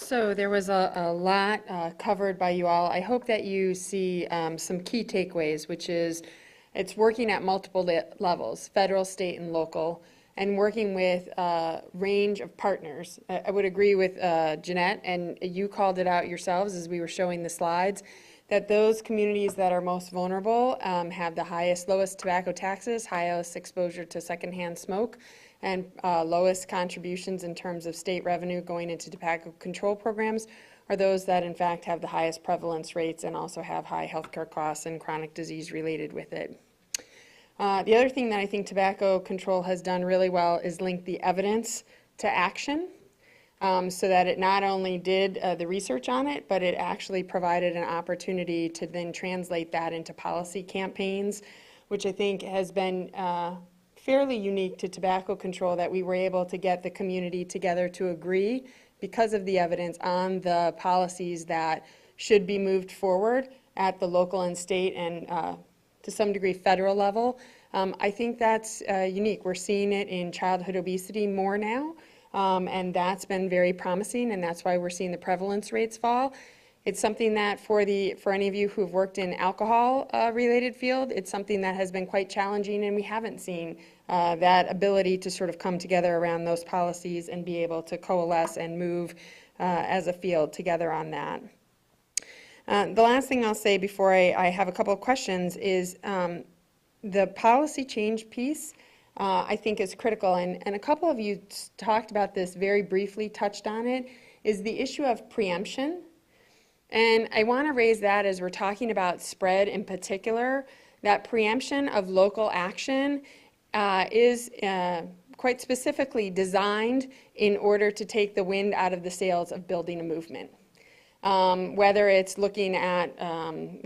So there was a lot covered by you all. I hope that you see some key takeaways, which is it's working at multiple levels, federal, state, and local, and working with a range of partners. I would agree with Jeannette, and you called it out yourselves as we were showing the slides, that those communities that are most vulnerable have the highest, lowest tobacco taxes, highest exposure to secondhand smoke, and lowest contributions in terms of state revenue going into tobacco control programs are those that in fact have the highest prevalence rates and also have high healthcare costs and chronic disease related with it. The other thing that I think tobacco control has done really well is link the evidence to action, so that it not only did the research on it, but it actually provided an opportunity to then translate that into policy campaigns, which I think has been fairly unique to tobacco control, that we were able to get the community together to agree because of the evidence on the policies that should be moved forward at the local and state and to some degree federal level. I think that's unique. We're seeing it in childhood obesity more now, and that's been very promising, and that's why we're seeing the prevalence rates fall. It's something that for any of you who've worked in alcohol related field, it's something that has been quite challenging, and we haven't seen that ability to sort of come together around those policies and be able to coalesce and move as a field together on that. The last thing I'll say before I have a couple of questions is the policy change piece I think is critical, and a couple of you talked about this very briefly, touched on it, is the issue of preemption. And I want to raise that as we're talking about spread in particular, that preemption of local action is quite specifically designed in order to take the wind out of the sails of building a movement. Whether it's looking at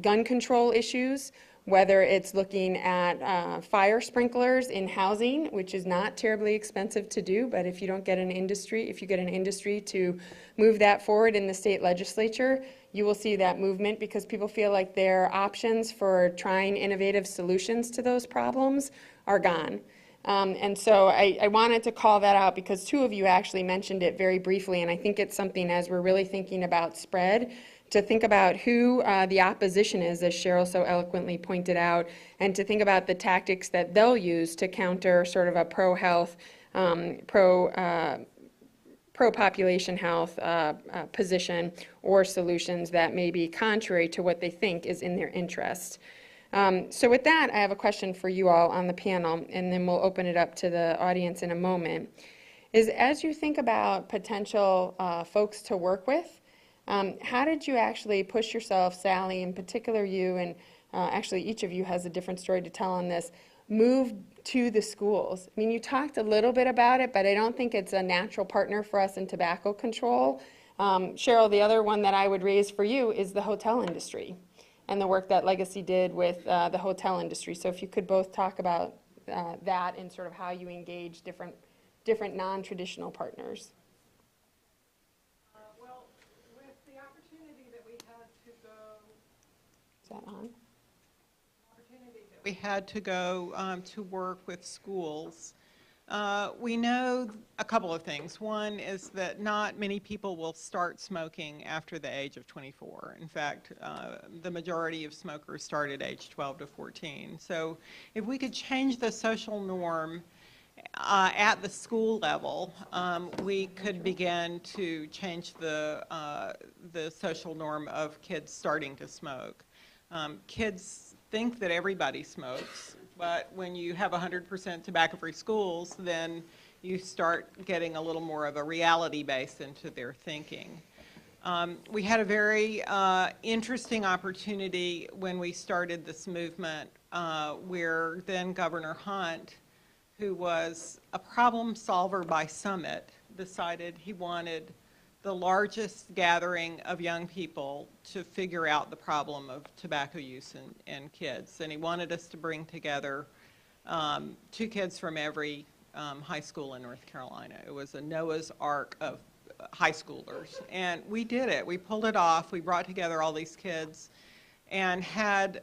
gun control issues, whether it's looking at fire sprinklers in housing, which is not terribly expensive to do, but if you don't get an industry, if you get an industry to move that forward in the state legislature, you will see that movement because people feel like their options for trying innovative solutions to those problems are gone. And so I wanted to call that out because two of you actually mentioned it very briefly, and I think it's something as we're really thinking about spread, to think about who the opposition is, as Cheryl so eloquently pointed out, and to think about the tactics that they'll use to counter sort of a pro-health, pro-population health position or solutions that may be contrary to what they think is in their interest. So with that, I have a question for you all on the panel, and then we'll open it up to the audience in a moment. Is as you think about potential folks to work with, how did you actually push yourself, Sally, in particular you, and actually each of you has a different story to tell on this, move to the schools? I mean, you talked a little bit about it, but I don't think it's a natural partner for us in tobacco control. Cheryl, the other one that I would raise for you is the hotel industry and the work that Legacy did with the hotel industry. So if you could both talk about that and sort of how you engage different non-traditional partners. Well, with the opportunity that we had to go, Is that on? We had to go to work with schools. We know a couple of things. One is that not many people will start smoking after the age of 24. In fact, the majority of smokers start at age 12 to 14. So if we could change the social norm at the school level, we could begin to change the social norm of kids starting to smoke. Kids think that everybody smokes, but when you have 100% tobacco-free schools, then you start getting a little more of a reality base into their thinking. We had a very interesting opportunity when we started this movement where then Governor Hunt, who was a problem solver by summit, decided he wanted the largest gathering of young people to figure out the problem of tobacco use in kids. And he wanted us to bring together 2 kids from every high school in North Carolina. It was a Noah's Ark of high schoolers. And we did it. We pulled it off. We brought together all these kids and had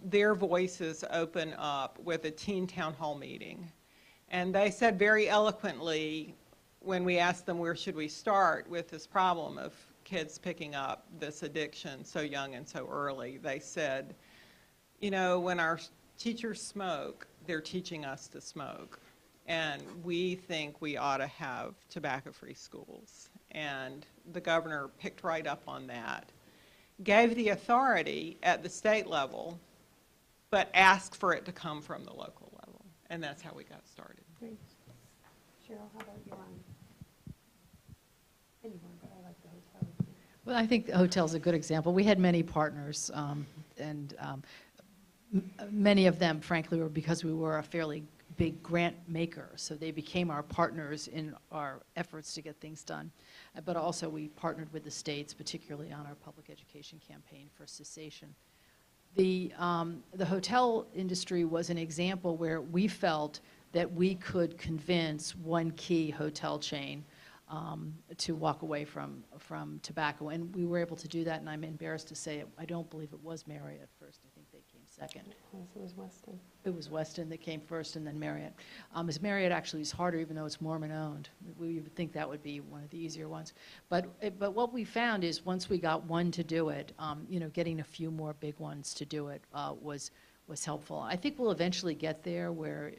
their voices open up with a teen town hall meeting. And they said very eloquently, when we asked them where should we start with this problem of kids picking up this addiction so young and so early. They said, you know, when our teachers smoke, they're teaching us to smoke. And we think we ought to have tobacco-free schools. And the governor picked right up on that, gave the authority at the state level, but asked for it to come from the local level. And that's how we got started. Great. Cheryl, how about you on anyone, but I like the hotel. Well, I think the hotel's a good example. We had many partners, many of them, frankly, were because we were a fairly big grant maker, so they became our partners in our efforts to get things done. But also we partnered with the states, particularly on our public education campaign for cessation. The hotel industry was an example where we felt that we could convince one key hotel chain to walk away from tobacco, and we were able to do that, and I'm embarrassed to say it, I don't believe it was Marriott first. I think they came second. Yes, it was Weston. It was Weston that came first, and then Marriott. As Marriott actually is harder, even though it's Mormon-owned. We would think that would be one of the easier ones. But what we found is once we got one to do it, you know, getting a few more big ones to do it was helpful. I think we'll eventually get there where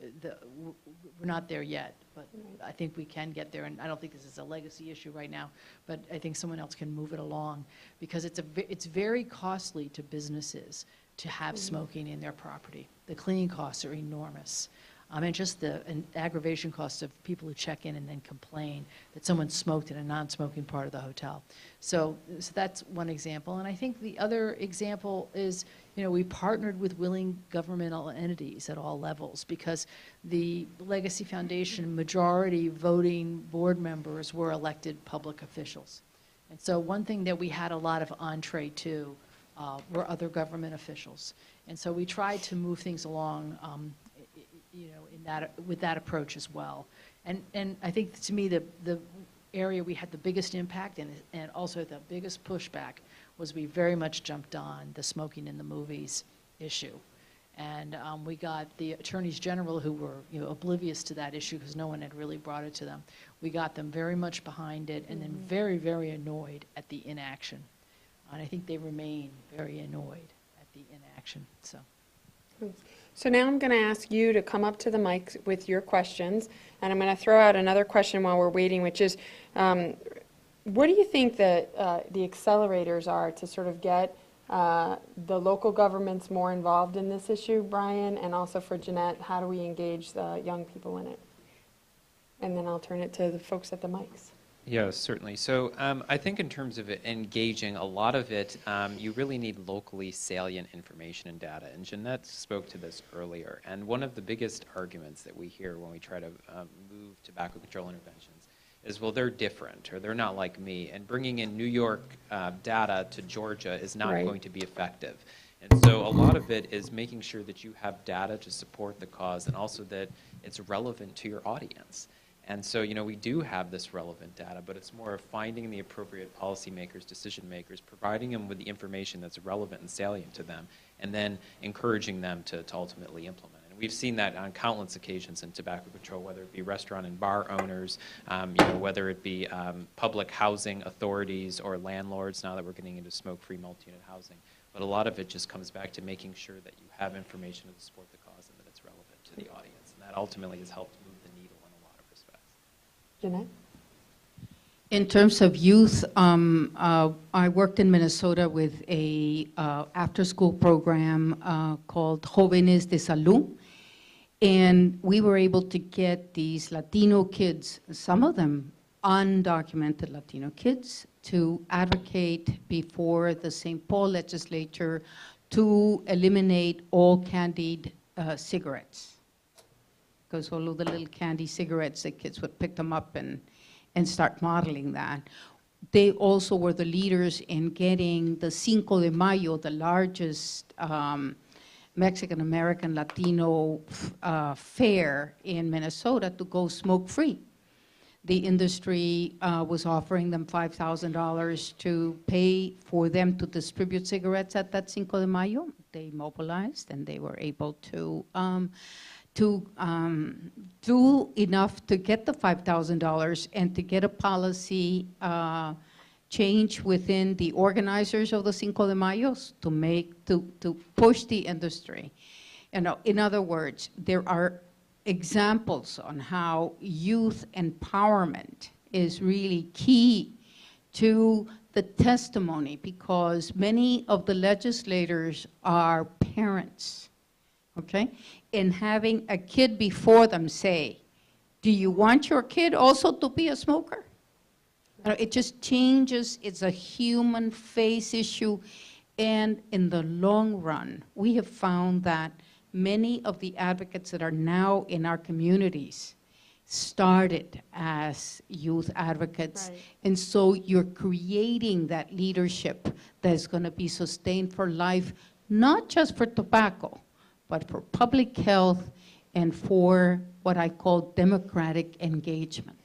we're not there yet, but I think we can get there, and I don't think this is a legacy issue right now, but I think someone else can move it along because it's very costly to businesses to have smoking in their property. The cleaning costs are enormous. And just the aggravation cost of people who check in and then complain that someone smoked in a non-smoking part of the hotel. So that's one example. And I think the other example is, you know, we partnered with willing governmental entities at all levels because the Legacy Foundation majority voting board members were elected public officials. And so one thing that we had a lot of entree to were other government officials. And so we tried to move things along you know, with that approach as well. And I think to me the area we had the biggest impact and also the biggest pushback was we very much jumped on the smoking in the movies issue. And we got the attorneys general who were, you know, oblivious to that issue because no one had really brought it to them. We got them very much behind it and then very, very annoyed at the inaction. And I think they remain very annoyed at the inaction, so. So now I'm going to ask you to come up to the mic with your questions, and I'm going to throw out another question while we're waiting, which is, what do you think that the accelerators are to sort of get the local governments more involved in this issue, Brian, and also for Jeannette, how do we engage the young people in it? And then I'll turn it to the folks at the mics. Yes, certainly. So I think in terms of engaging, a lot of it, you really need locally salient information and data. And Jeannette spoke to this earlier. And one of the biggest arguments that we hear when we try to move tobacco control interventions is, well, they're different, or they're not like me. And bringing in New York data to Georgia is not going to be effective. And so a lot of it is making sure that you have data to support the cause and also that it's relevant to your audience. And so, you know, we do have this relevant data, but it's more of finding the appropriate policymakers, decision makers, providing them with the information that's relevant and salient to them, and then encouraging them to ultimately implement. And we've seen that on countless occasions in tobacco control, whether it be restaurant and bar owners, you know, whether it be public housing authorities or landlords, now that we're getting into smoke-free multi-unit housing. But a lot of it just comes back to making sure that you have information to support the cause and that it's relevant to the audience. And that ultimately has helped move the needle in a lot of respects. Jeannette? In terms of youth, I worked in Minnesota with a after-school program called Jóvenes de Salud, and we were able to get these Latino kids, some of them undocumented Latino kids, to advocate before the St. Paul legislature to eliminate all candied cigarettes. Because all of the little candy cigarettes, the kids would pick them up and start modeling that. They also were the leaders in getting the Cinco de Mayo, the largest Mexican-American Latino fair in Minnesota, to go smoke-free. The industry was offering them $5,000 to pay for them to distribute cigarettes at that Cinco de Mayo. They mobilized and they were able to do enough to get the $5,000 and to get a policy change within the organizers of the Cinco de Mayos to push the industry. You know, in other words, there are examples on how youth empowerment is really key to the testimony, because many of the legislators are parents, okay? And having a kid before them say, do you want your kid also to be a smoker? It just changes. It's a human face issue. And in the long run, we have found that many of the advocates that are now in our communities started as youth advocates. Right. And so you're creating that leadership that's going to be sustained for life, not just for tobacco, but for public health and for what I call democratic engagement.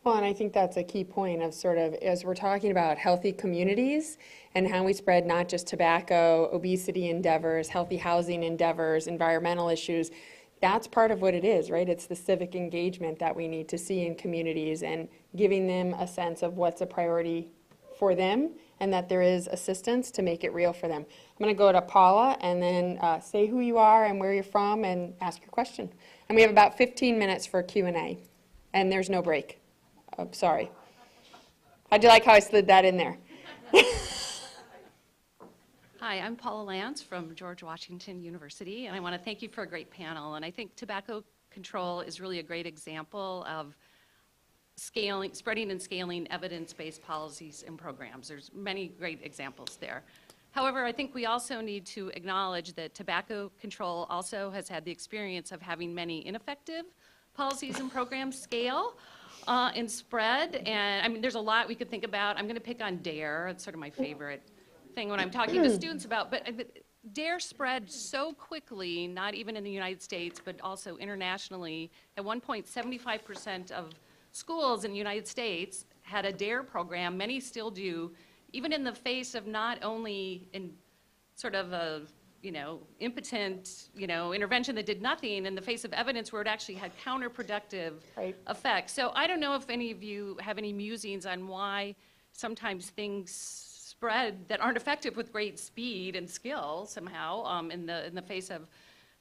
Well, and I think that's a key point of sort of, as we're talking about healthy communities and how we spread not just tobacco, obesity endeavors, healthy housing endeavors, environmental issues, that's part of what it is, right? It's the civic engagement that we need to see in communities and giving them a sense of what's a priority for them and that there is assistance to make it real for them. I'm going to go to Paula and then say who you are and where you're from and ask your question. And we have about 15 minutes for Q&A, and there's no break. Oh, sorry. How'd you like how I slid that in there? Hi, I'm Paula Lance from George Washington University, and I want to thank you for a great panel. And I think tobacco control is really a great example of spreading and scaling evidence-based policies and programs. There's many great examples there. However, I think we also need to acknowledge that tobacco control also has had the experience of having many ineffective policies and programs scale and spread. And I mean, there's a lot we could think about. I'm going to pick on DARE. It's sort of my favorite thing when I'm talking to students about. But DARE spread so quickly, not even in the United States, but also internationally. At one point, 75% of schools in the United States had a DARE program. Many still do, even in the face of not only in sort of a impotent, intervention that did nothing, in the face of evidence where it actually had counterproductive effects. So I don't know if any of you have any musings on why sometimes things spread that aren't effective with great speed and skill somehow in the face of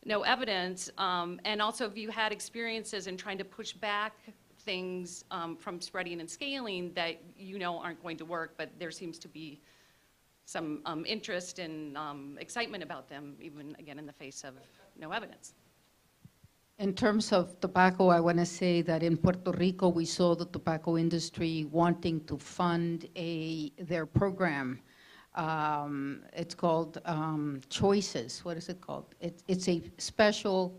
no evidence, and also if you had experiences in trying to push back things from spreading and scaling that aren't going to work, but there seems to be some interest and excitement about them, even again in the face of no evidence. In terms of tobacco, I want to say that in Puerto Rico, we saw the tobacco industry wanting to fund their program. It's called Choices. What is it called? It's a special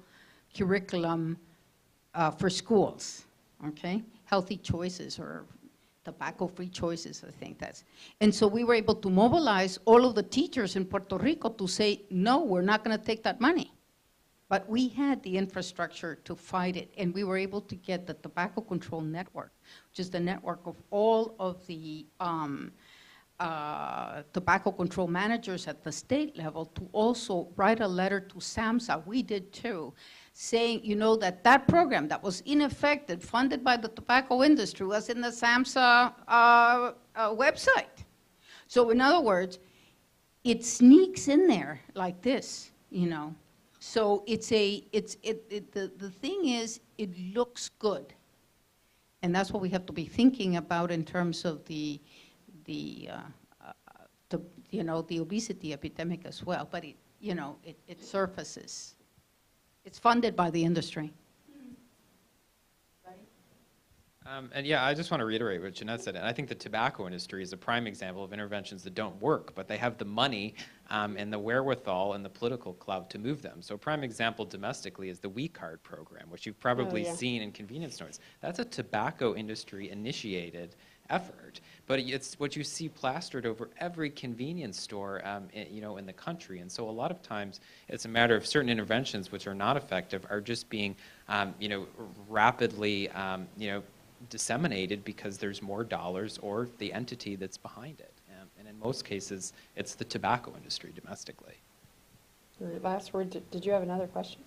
curriculum for schools, okay? Healthy choices or tobacco-free choices, I think that's. And so we were able to mobilize all of the teachers in Puerto Rico to say, no, we're not going to take that money. But we had the infrastructure to fight it, and we were able to get the Tobacco Control Network, which is the network of all of the tobacco control managers at the state level, to also write a letter to SAMHSA. We did too, saying, that program that was ineffective, funded by the tobacco industry, was in the SAMHSA website. So in other words, it sneaks in there like this, So the thing is, it looks good. And that's what we have to be thinking about in terms of the obesity epidemic as well. But it surfaces. It's funded by the industry. And yeah, I just want to reiterate what Jeannette said. And I think the tobacco industry is a prime example of interventions that don't work, but they have the money and the wherewithal and the political clout to move them. So a prime example domestically is the We Card program, which you've probably seen in convenience stores. That's a tobacco industry initiated effort, but it's what you see plastered over every convenience store, in the country. And so a lot of times it's a matter of certain interventions which are not effective are just being, rapidly, disseminated because there's more dollars or the entity that's behind it. And in most cases, it's the tobacco industry domestically. Last word, did you have another question?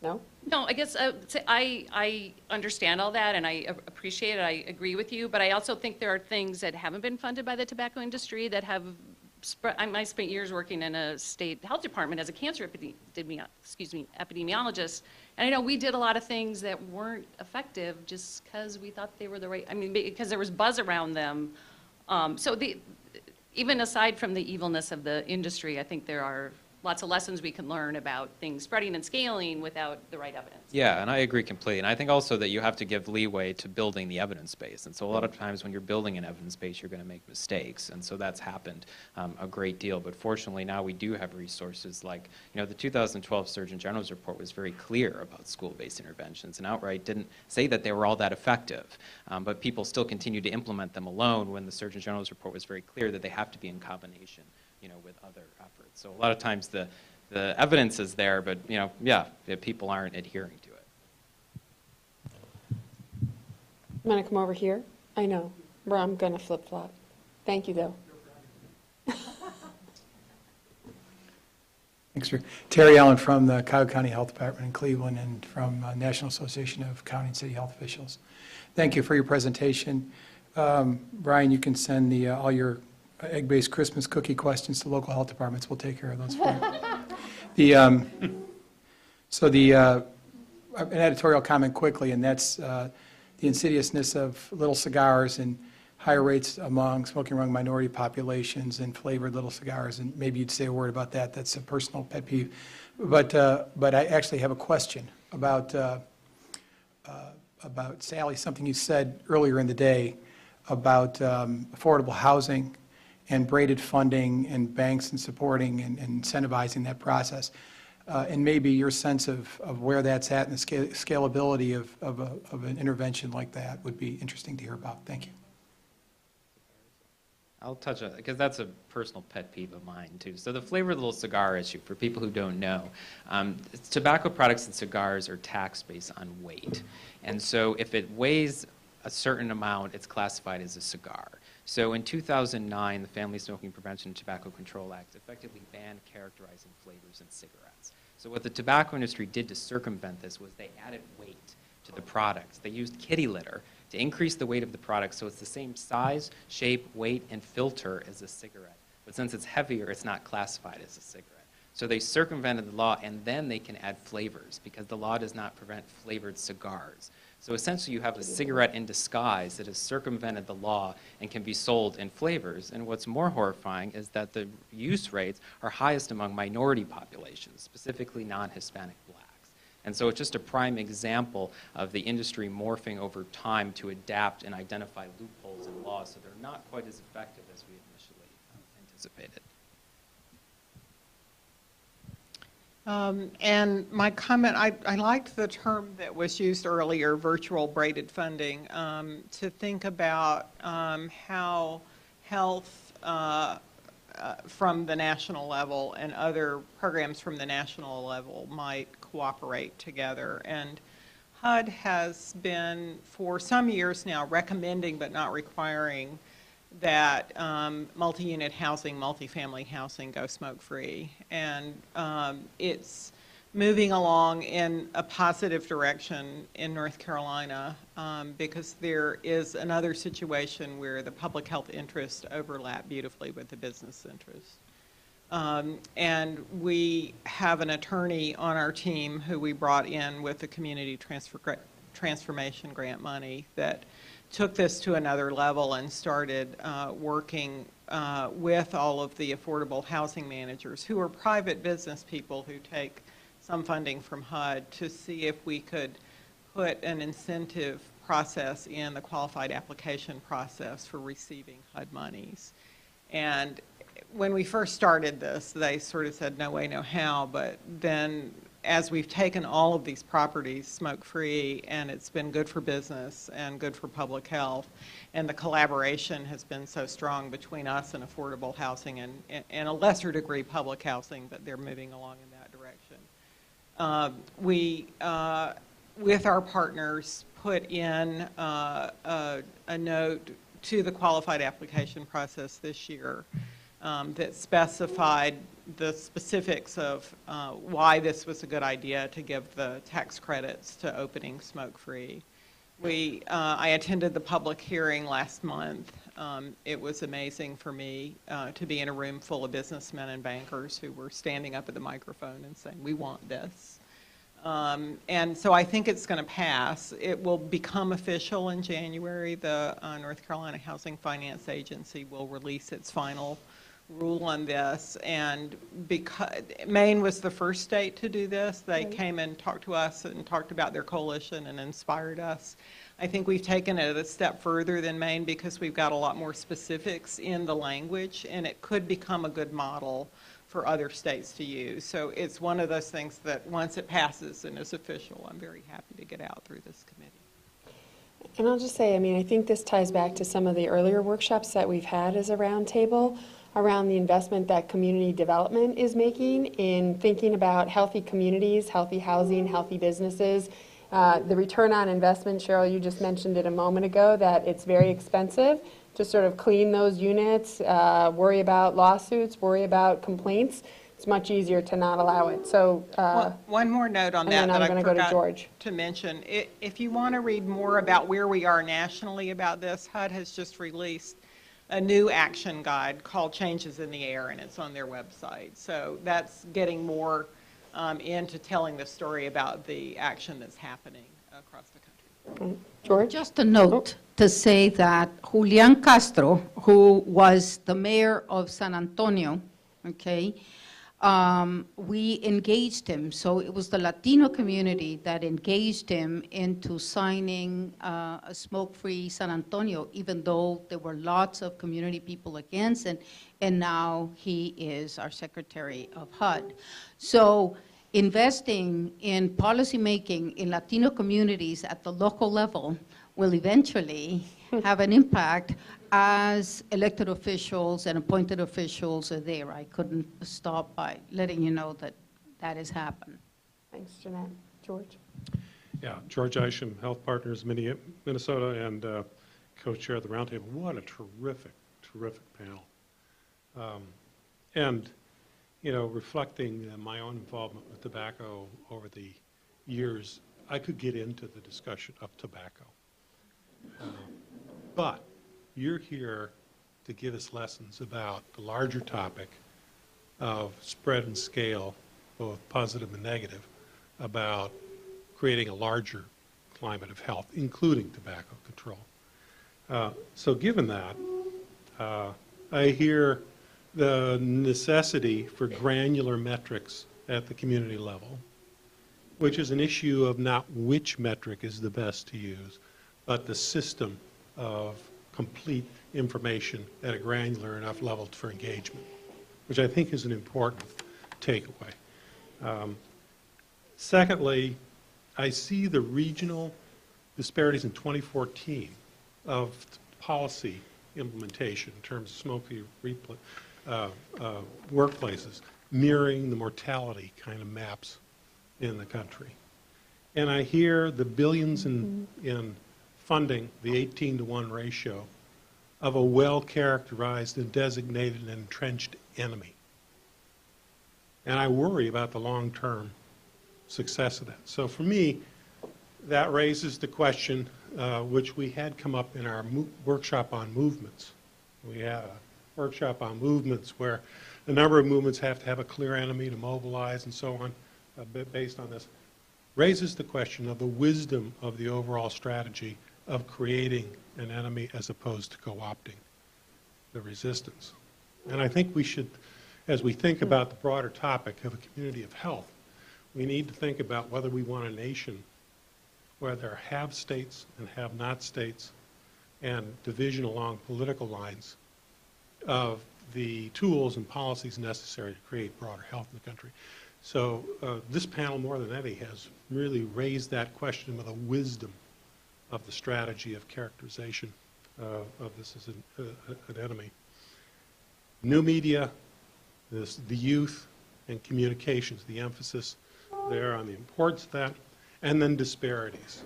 No? No, I guess I understand all that, and I appreciate it. I agree with you, but I also think there are things that haven't been funded by the tobacco industry that have spread. I spent years working in a state health department as a cancer epidemiologist, and I know we did a lot of things that weren't effective just because we thought they were the right. I mean, because there was buzz around them. Even aside from the evilness of the industry, I think there are lots of lessons we can learn about things spreading and scaling without the right evidence. Yeah, and I agree completely. And I think also that you have to give leeway to building the evidence base. And so a lot of times when you're building an evidence base, you're going to make mistakes. And so that's happened a great deal. But fortunately now we do have resources like, the 2012 Surgeon General's report was very clear about school-based interventions and outright didn't say that they were all that effective. But people still continue to implement them alone when the Surgeon General's report was very clear that they have to be in combination with other efforts. So a lot of times the evidence is there, but, people aren't adhering to it. I'm going to come over here. I know. Well, I'm going to flip-flop. Thank you, though. Thanks, Rick. Terry Allen from the Cuyahoga County Health Department in Cleveland and from National Association of County and City Health Officials. Thank you for your presentation. Brian, you can send all your egg-based Christmas cookie questions to local health departments. We'll take care of those for you. An editorial comment quickly, and that's the insidiousness of little cigars and higher rates smoking among minority populations and flavored little cigars. And maybe you'd say a word about that. That's a personal pet peeve. But I actually have a question about Sally, something you said earlier in the day about affordable housing and braided funding and banks and supporting and incentivizing that process. And maybe your sense of where that's at and the scalability of an intervention like that would be interesting to hear about. Thank you. I'll touch on it because that's a personal pet peeve of mine too. So the flavored little cigar issue, for people who don't know, tobacco products and cigars are taxed based on weight. And so if it weighs a certain amount, it's classified as a cigar. So in 2009, the Family Smoking Prevention and Tobacco Control Act effectively banned characterizing flavors in cigarettes. So what the tobacco industry did to circumvent this was they added weight to the products. They used kitty litter to increase the weight of the product so it's the same size, shape, weight, and filter as a cigarette. But since it's heavier, it's not classified as a cigarette. So they circumvented the law, and then they can add flavors because the law does not prevent flavored cigars. So essentially you have a cigarette in disguise that has circumvented the law and can be sold in flavors. And what's more horrifying is that the use rates are highest among minority populations, specifically non-Hispanic blacks. And so it's just a prime example of the industry morphing over time to adapt and identify loopholes in law so they're not quite as effective as we initially anticipated. And my comment, I liked the term that was used earlier, virtual braided funding, to think about how health from the national level and other programs from the national level might cooperate together. And HUD has been, for some years now, recommending but not requiring that multi-unit housing, multifamily housing go smoke-free. And it's moving along in a positive direction in North Carolina because there is another situation where the public health interests overlap beautifully with the business interests. And we have an attorney on our team who we brought in with the community transformation grant money that took this to another level and started working with all of the affordable housing managers who are private business people who take some funding from HUD to see if we could put an incentive process in the qualified application process for receiving HUD monies. And when we first started this, they sort of said no way, no how, but then as we've taken all of these properties smoke-free, and it's been good for business and good for public health, and the collaboration has been so strong between us and affordable housing and a lesser degree public housing, but they're moving along in that direction. We, with our partners, put in a note to the qualified application process this year that specified the specifics of why this was a good idea to give the tax credits to opening smoke-free. I attended the public hearing last month. It was amazing for me to be in a room full of businessmen and bankers who were standing up at the microphone and saying, we want this. And so I think it's going to pass. It will become official in January. The North Carolina Housing Finance Agency will release its final rule on this. And because Maine was the first state to do this, they came and talked to us and talked about their coalition and inspired us. I think we've taken it a step further than Maine because we've got a lot more specifics in the language, and it could become a good model for other states to use. So it's one of those things that once it passes and is official, I'm very happy to get out through this committee. And I'll just say, I mean, I think this ties back to some of the earlier workshops that we've had as a roundtable around the investment that community development is making in thinking about healthy communities, healthy housing, healthy businesses. The return on investment, Cheryl, you just mentioned it a moment ago, that it's very expensive to sort of clean those units, worry about lawsuits, worry about complaints. It's much easier to not allow it. So one more note on and that then I'm that I gonna go to forgot George. to mention. If you want to read more about where we are nationally about this, HUD has just released a new action guide called Changes in the Air, and it's on their website. So that's getting more into telling the story about the action that's happening across the country. George? Just a note to say that Julian Castro, who was the mayor of San Antonio, okay, we engaged him. So it was the Latino community that engaged him into signing a smoke-free San Antonio, even though there were lots of community people against it, and now he is our secretary of HUD. So investing in policymaking in Latino communities at the local level will eventually have an impact as elected officials and appointed officials are there. I couldn't stop by letting you know that that has happened. Thanks, Jeannette. George? Yeah, George Isham, Health Partners, Minnesota, and co-chair of the Roundtable. What a terrific, terrific panel. And, you know, reflecting my own involvement with tobacco over the years, I could get into the discussion of tobacco. But you're here to give us lessons about the larger topic of spread and scale, both positive and negative, about creating a larger climate of health, including tobacco control. So given that, I hear the necessity for granular metrics at the community level, which is an issue of not which metric is the best to use, but the system of complete information at a granular enough level for engagement, which I think is an important takeaway. Secondly, I see the regional disparities in 2014 of policy implementation in terms of smoke-free workplaces mirroring the mortality kind of maps in the country. And I hear the billions in funding the 18-to-1 ratio of a well-characterized and designated and entrenched enemy. And I worry about the long-term success of that. So for me, that raises the question, which we had come up in our workshop on movements. We had a workshop on movements where a number of movements have to have a clear enemy to mobilize and so on, based on this. Raises the question of the wisdom of the overall strategy of creating an enemy as opposed to co-opting the resistance. And I think we should, as we think about the broader topic of a community of health, we need to think about whether we want a nation where there are have states and have not states and division along political lines of the tools and policies necessary to create broader health in the country. So this panel, more than any, has really raised that question of the wisdom of the strategy of characterization of this as an enemy. New media, the youth, and communications, the emphasis there on the importance of that, and then disparities.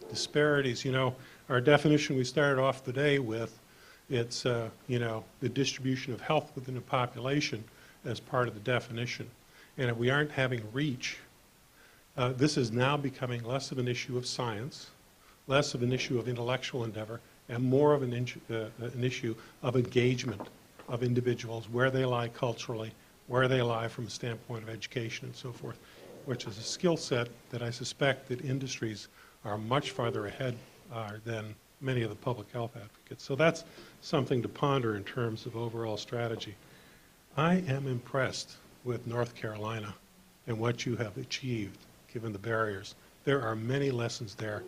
Disparities, you know, our definition we started off the day with It's, the distribution of health within a population as part of the definition. And if we aren't having reach, this is now becoming less of an issue of science, less of an issue of intellectual endeavor, and more of an issue of engagement of individuals, where they lie culturally, where they lie from a standpoint of education and so forth, which is a skill set that I suspect that industries are much farther ahead than many of the public health advocates. So that's something to ponder in terms of overall strategy. I am impressed with North Carolina and what you have achieved, given the barriers. There are many lessons there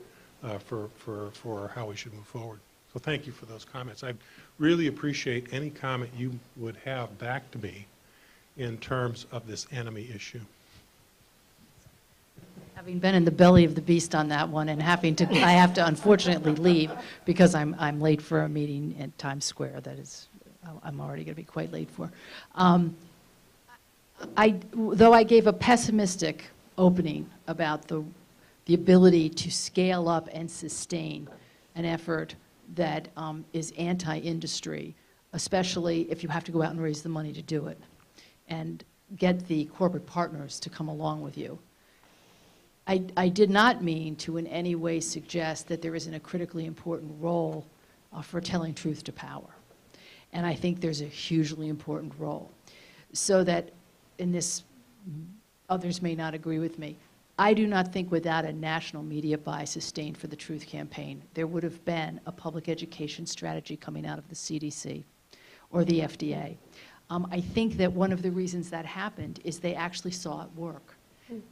for how we should move forward. So thank you for those comments. I really appreciate any comment you would have back to me in terms of this enemy issue. Having been in the belly of the beast on that one and I have to unfortunately leave because I'm late for a meeting at Times Square that is, I'm already going to be quite late for. Though I gave a pessimistic opening about the ability to scale up and sustain an effort that is anti-industry, especially if you have to go out and raise the money to do it and get the corporate partners to come along with you. I did not mean to in any way suggest that there isn't a critically important role for telling truth to power. And I think there's a hugely important role. So that, in this, others may not agree with me, I do not think without a national media buy sustained for the Truth Campaign, there would have been a public education strategy coming out of the CDC or the FDA. I think that one of the reasons that happened is they actually saw it work.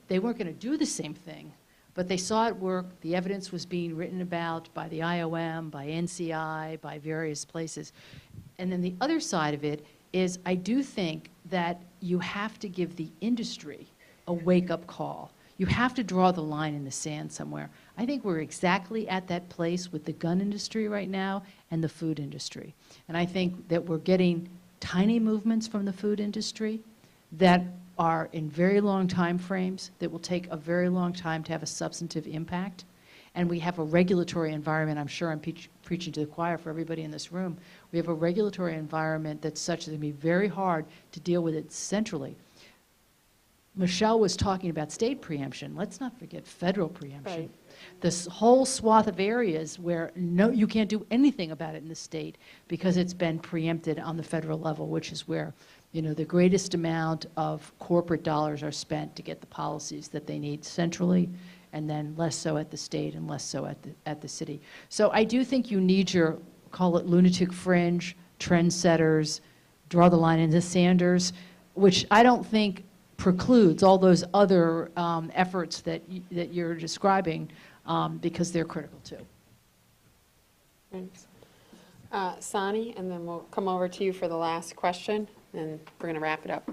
They weren't going to do the same thing, but they saw it work. The evidence was being written about by the IOM, by NCI, by various places. And then the other side of it is I do think that you have to give the industry a wake-up call. You have to draw the line in the sand somewhere. I think we're exactly at that place with the gun industry right now and the food industry. And I think that we're getting tiny movements from the food industry that are in very long time frames, that will take a very long time to have a substantive impact. And we have a regulatory environment, I'm sure I'm preaching to the choir for everybody in this room, we have a regulatory environment that's such that it can be very hard to deal with it centrally. Michelle was talking about state preemption. Let's not forget federal preemption. Right. This whole swath of areas where you can't do anything about it in the state because it's been preempted on the federal level, which is where the greatest amount of corporate dollars are spent to get the policies that they need centrally, and then less so at the state and less so at the city. So I do think you need your, call it lunatic fringe, trendsetters, draw the line in the sanders, which I don't think precludes all those other efforts that you're describing because they're critical too. Thanks. Sani, and then we'll come over to you for the last question, and we're going to wrap it up.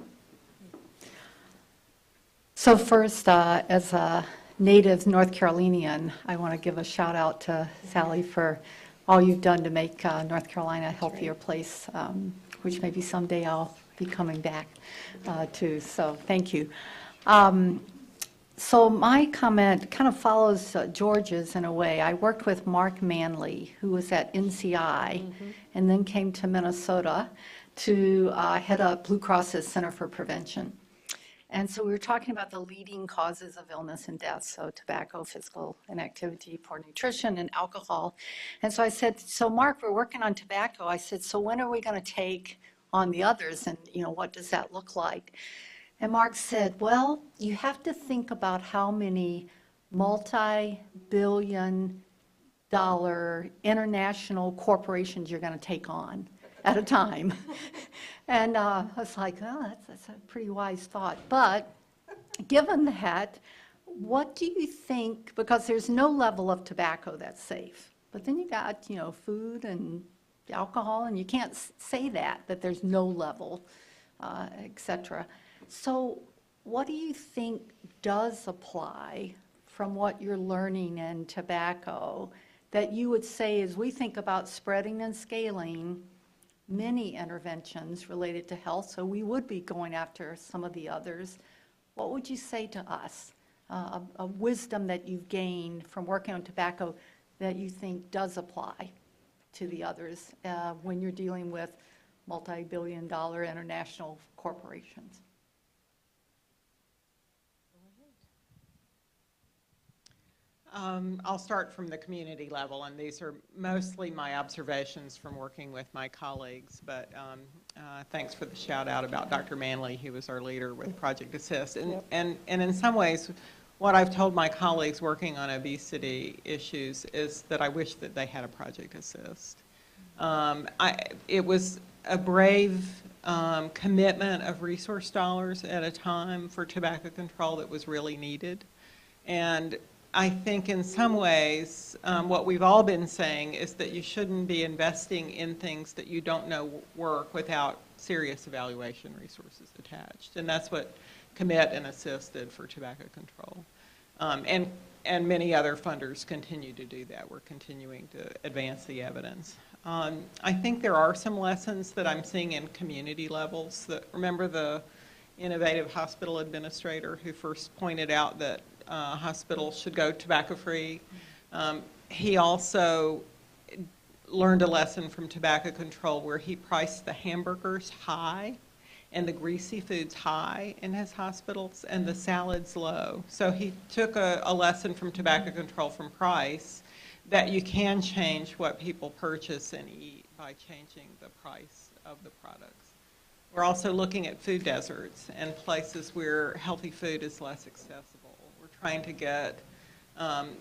So first, as a native North Carolinian, I want to give a shout out to Sally for all you've done to make North Carolina a healthier place, which maybe someday I'll be coming back to. So thank you. So my comment kind of follows George's in a way. I worked with Mark Manley, who was at NCI, and then came to Minnesota to head up Blue Cross's Center for Prevention. And so we were talking about the leading causes of illness and death, so tobacco, physical inactivity, poor nutrition, and alcohol. And so I said, so Mark, we're working on tobacco. I said, so when are we going to take on the others, and what does that look like? And Mark said, well, you have to think about how many multi-billion-dollar international corporations you're going to take on at a time. And I was like, oh, that's a pretty wise thought. But given that, what do you think, because there's no level of tobacco that's safe, but then you got, food and alcohol, and you can't say that there's no level, et cetera. So what do you think does apply from what you're learning in tobacco that you would say as we think about spreading and scaling many interventions related to health, so we would be going after some of the others, what would you say to us, a wisdom that you've gained from working on tobacco that you think does apply to the others when you're dealing with multi-billion-dollar international corporations. I'll start from the community level, and these are mostly my observations from working with my colleagues, but thanks for the shout out about Dr. Manley, who was our leader with Project Assist. And in some ways, what I've told my colleagues working on obesity issues is that I wish that they had a Project Assist. It was a brave commitment of resource dollars at a time for tobacco control that was really needed. And I think in some ways, what we've all been saying is that you shouldn't be investing in things that you don't know work without serious evaluation resources attached. And that's what Commit and Assist did for tobacco control. And many other funders continue to do that. We're continuing to advance the evidence. I think there are some lessons that I'm seeing in community levels. Remember the innovative hospital administrator who first pointed out that hospitals should go tobacco-free. He also learned a lesson from tobacco control where he priced the hamburgers high and the greasy foods high in his hospitals and the salads low. So he took a lesson from tobacco control from price that you can change what people purchase and eat by changing the price of the products. We're also looking at food deserts and places where healthy food is less accessible. Trying to get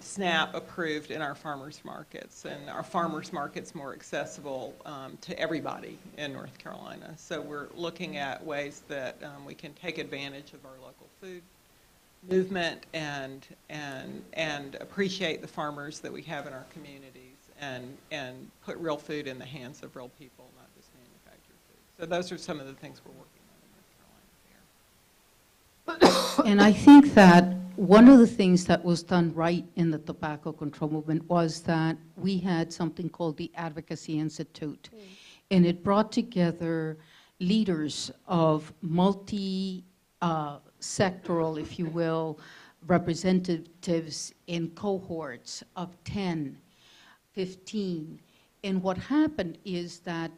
SNAP approved in our farmers markets, and our farmers markets more accessible to everybody in North Carolina. So we're looking at ways that we can take advantage of our local food movement and appreciate the farmers that we have in our communities and put real food in the hands of real people, not just manufactured food. So those are some of the things we're working on in North Carolina. And I think that one of the things that was done right in the tobacco control movement was that we had something called the Advocacy Institute. And it brought together leaders of multi-sectoral, if you will, representatives in cohorts of 10, 15. And what happened is that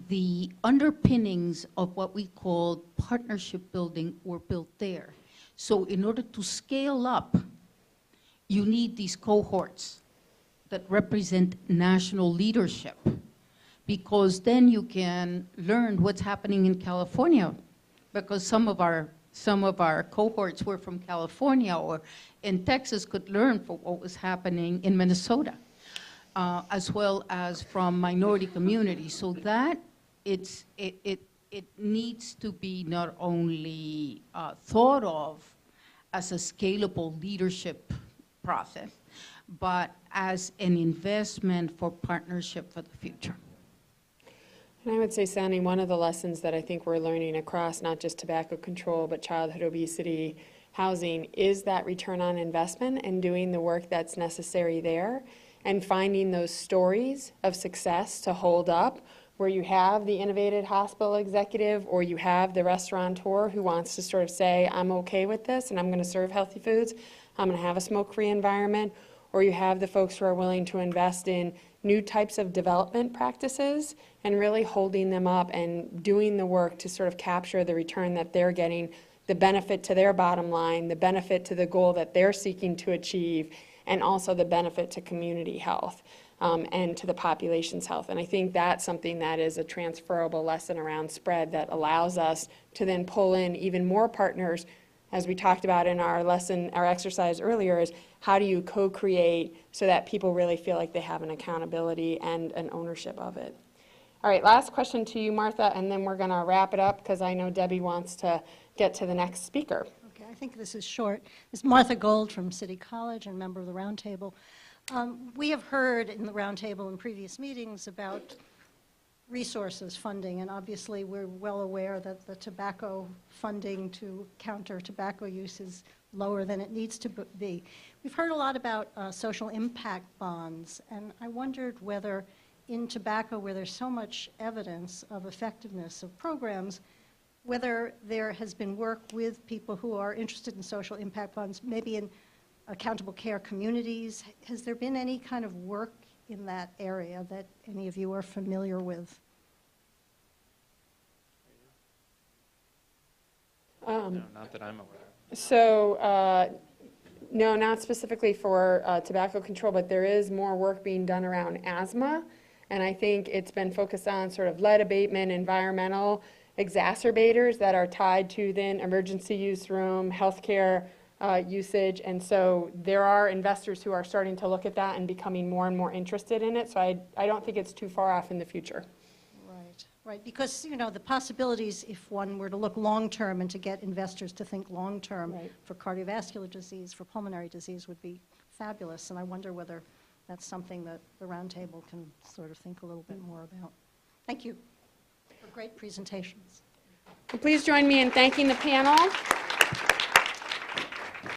the underpinnings of what we called partnership building were built there. So in order to scale up, you need these cohorts that represent national leadership, because then you can learn what's happening in California, because some of our cohorts were from California, or in Texas could learn from what was happening in Minnesota, as well as from minority communities. So that it needs to be not only thought of as a scalable leadership process, but as an investment for partnership for the future. And I would say, Sandy, one of the lessons that I think we're learning across not just tobacco control, but childhood obesity, housing, is that return on investment and doing the work that's necessary there and finding those stories of success to hold up, where you have the innovative hospital executive or you have the restaurateur who wants to sort of say, I'm okay with this and I'm going to serve healthy foods, I'm going to have a smoke-free environment, or you have the folks who are willing to invest in new types of development practices and really holding them up and doing the work to sort of capture the return that they're getting, the benefit to their bottom line, the benefit to the goal that they're seeking to achieve, and also the benefit to community health. And to the population's health. And I think that's something that is a transferable lesson around spread that allows us to then pull in even more partners, as we talked about in our lesson, our exercise earlier, is how do you co-create so that people really feel like they have an accountability and an ownership of it. All right, last question to you, Martha, and then we're going to wrap it up because I know Debbie wants to get to the next speaker. Okay, I think this is short. This is Martha Gold from City College and member of the Roundtable. We have heard in the Roundtable in previous meetings about resources, funding, and obviously we're well aware that the tobacco funding to counter tobacco use is lower than it needs to be. We've heard a lot about social impact bonds, and I wondered whether in tobacco, where there's so much evidence of effectiveness of programs, whether there has been work with people who are interested in social impact bonds, maybe in accountable care communities. Has there been any kind of work in that area that any of you are familiar with? No, not that I'm aware of. So, no, not specifically for tobacco control, but there is more work being done around asthma. And I think it's been focused on sort of lead abatement, environmental exacerbators that are tied to then emergency use room, healthcare usage. And so there are investors who are starting to look at that and becoming more and more interested in it. So I don't think it's too far off in the future. Right, right, because, you know, the possibilities, if one were to look long-term and to get investors to think long-term Right. for cardiovascular disease, for pulmonary disease would be fabulous, and I wonder whether that's something that the Roundtable can sort of think a little bit more about. Thank you for great presentations. Please join me in thanking the panel.